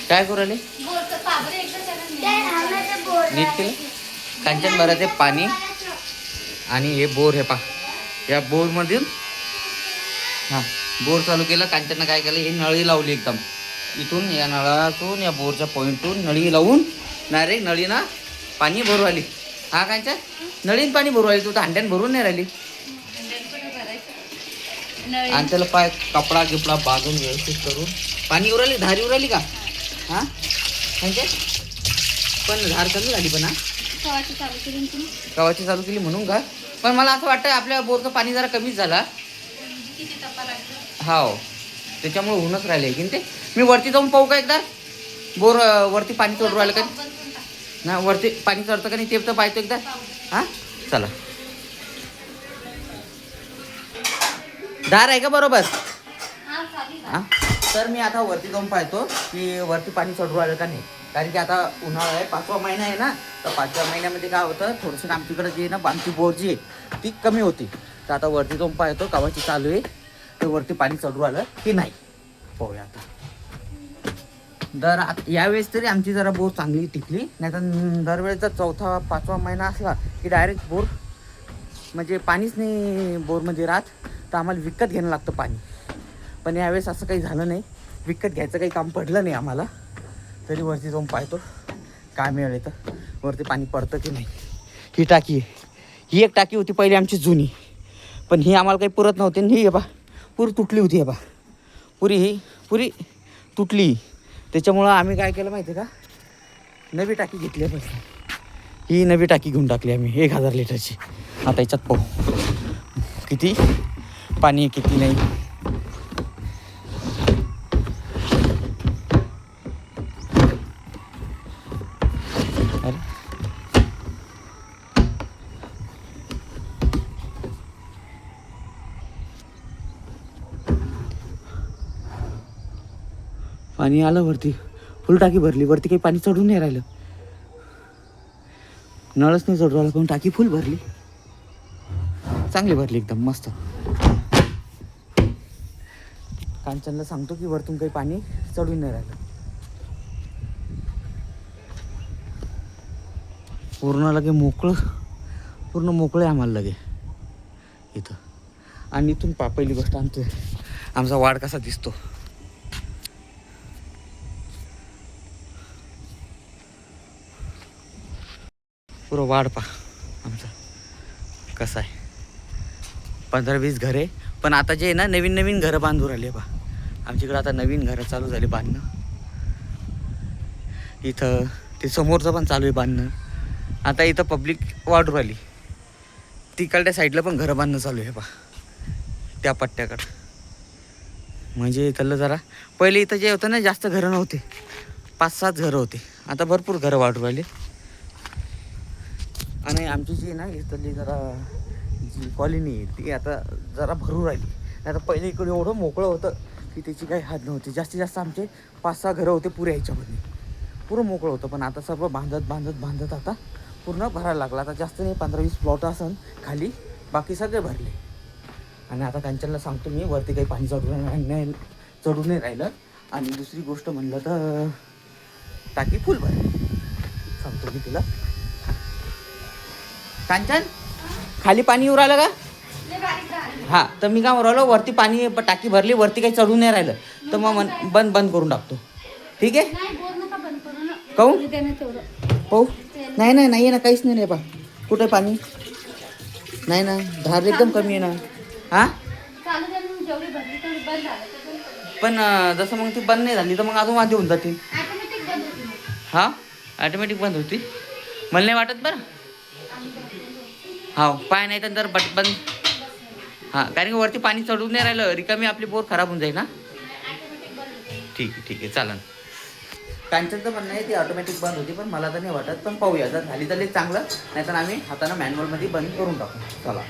काय करू राहिले? नीट केलं. कांचन भराचे पाणी आणि हे बोर हे पा, या बोरमधून हां बोर चालू केलं. कांचननं काय केलं, ही नळी लावली एकदम इथून, या नळातून या बोरच्या पॉईंटून नळी लावून डायरेक्ट नळीनं पाणी भरू आली. हा कांचन नळीन पाणी भरू आली, तू तर हांड्यान भरून नाही राहिली. आणि त्याला पाय कपडा गिपडा बांधून व्यवस्थित करून पाणी उराली, धारी उराली का? हां कांचन पण धार कमी झाली पण. हा कवाची चालू केली म्हणून का? पण मला असं वाटतं आपल्या बोरचं पाणी जरा कमीच झाला. हो त्याच्यामुळे होऊनच राहिले की ते. मी वरती जाऊन पाहू का एकदा बोर वरती पाणी चढू राहिलं का ना, वरती पाणी चढतं का नाही ते तर पाहतो एकदा. हां चला. धार आहे का बरोबर? हां तर मी आता वरती जाऊन पाहतो की वरती पाणी चढू राहिलं का नाही. कारण की आता उन्हाळा आहे, 5वा महिना आहे ना, तर 5व्या महिन्यामध्ये काय होतं, थोडंसं आमच्याकडे जी आहे ना आमची बोर जी आहे ती कमी होती. तर आता वरती जाऊन पाहतो कावाची चालू आहे तर वरती पाणी चढू आलं की नाही पाहूया आता. यावेळेस तरी आमची जरा बोर चांगली टिकली, नाही तर दरवेळेचा 4था 5वा महिना असला की डायरेक्ट बोर म्हणजे पाणीच नाही बोरमध्ये राहत, तर आम्हाला विकत घ्यायला लागतं पाणी. पण यावेळेस असं काही झालं नाही, विकत घ्यायचं काही काम पडलं नाही आम्हाला. तरी वरती जाऊन पाहतो काय मिळेल तर वरती पाणी पडतं की नाही. ही टाकी आहे, ही एक टाकी होती पहिली आमची जुनी, पण ही आम्हाला काही पुरत नव्हती. ही हे बा पुरी तुटली होती, हे बा पुरी तुटली. त्याच्यामुळं आम्ही काय केलं माहिती आहे का, नवी टाकी घेतली आहे. ही नवी टाकी घेऊन टाकली आम्ही 1000 लिटरची. आता याच्यात पाहू किती पाणी आहे किती नाही. पाणी आलं वरती, फुल टाकी भरली. वरती काही पाणी चढून नाही राहिलं, नळच नाही चढू राहिलं, पण टाकी फुल भरली, चांगली भरली एकदम मस्त. कांचनला सांगतो की वरतून काही पाणी चढून नाही राहिलं. पूर्ण लगे मोकळं, पूर्ण मोकळं आहे आम्हाला लगे इथं. आणि इथून पहिली गोष्ट आमचा वाढ कसा दिसतो. पुरं वाढ पा आमचा कसं आहे. 15-20 घरे, पण आता जे आहे ना नवीन घरं बांधून राहिले बा. आमच्याकडे आता नवीन घरं चालू झाली बांधणं. इथं ते समोरचं पण चालू आहे बांधणं. आता इथं पब्लिक वाढू राहिली, तिकडच्या साईडला पण घरं बांधणं चालू आहे बा त्या पट्ट्याकडं. म्हणजे इथलं जरा पहिले इथं जे होतं ना जास्त घरं नव्हते, 5-7 घरं होते. आता भरपूर घरं वाढू राहिली. आणि आमची जी ना इथली जरा जी कॉलनी आहे ती आता जरा भरू राहिली. आता पहिले इकडे एवढं मोकळं होतं की त्याची काही हद नव्हती. जास्तीत जास्त आमचे 5-6 घरं होते पुऱ्या ह्याच्यामध्ये, पुरं मोकळं होतं. पण आता सर्व बांधत आता पूर्ण भरायला लागला. आता जास्त नाही 15-20 प्लॉट असन खाली, बाकी सगळे भरले. आणि आता कांचनला सांगतो मी वरती काही पाणी चढून नाही राहिलं. आणि दुसरी गोष्ट म्हणलं तर टाकी फुल भरली, सांगतो मी तुला. कांचन खाली पाणी येऊ राहिलं का? हां तर मी काय राहिलो, वरती पाणी टाकी भरली, वरती काही चढून नाही राहिलं, तर मग बंद करून टाकतो. ठीक आहे कहू पाहू. नाही ना काहीच नाही पा. कुठे पाणी नाही ना, धार एकदम कमी आहे ना. हां पण जसं मग ती बंद नाही झाली तर मग अजून वादी होऊन जातील. हां ॲटोमॅटिक बंद होती, मला नाही वाटत बरं. हा पाय नाही तर बंद. हां कारण की वरती पाणी चढून नाही राहिलं, रिकामी आपली बोर खराब होऊन जाईल ना. ठीक आहे चालन. कांचनचं म्हणणं आहे ती ऑटोमॅटिक बंद होती, पण मला तर नाही वाटत. पण पाहूया, जर झाली तर चांगलं, नाहीतर आम्ही हातानं मॅन्युअलमध्ये बंद करून टाकू. चला.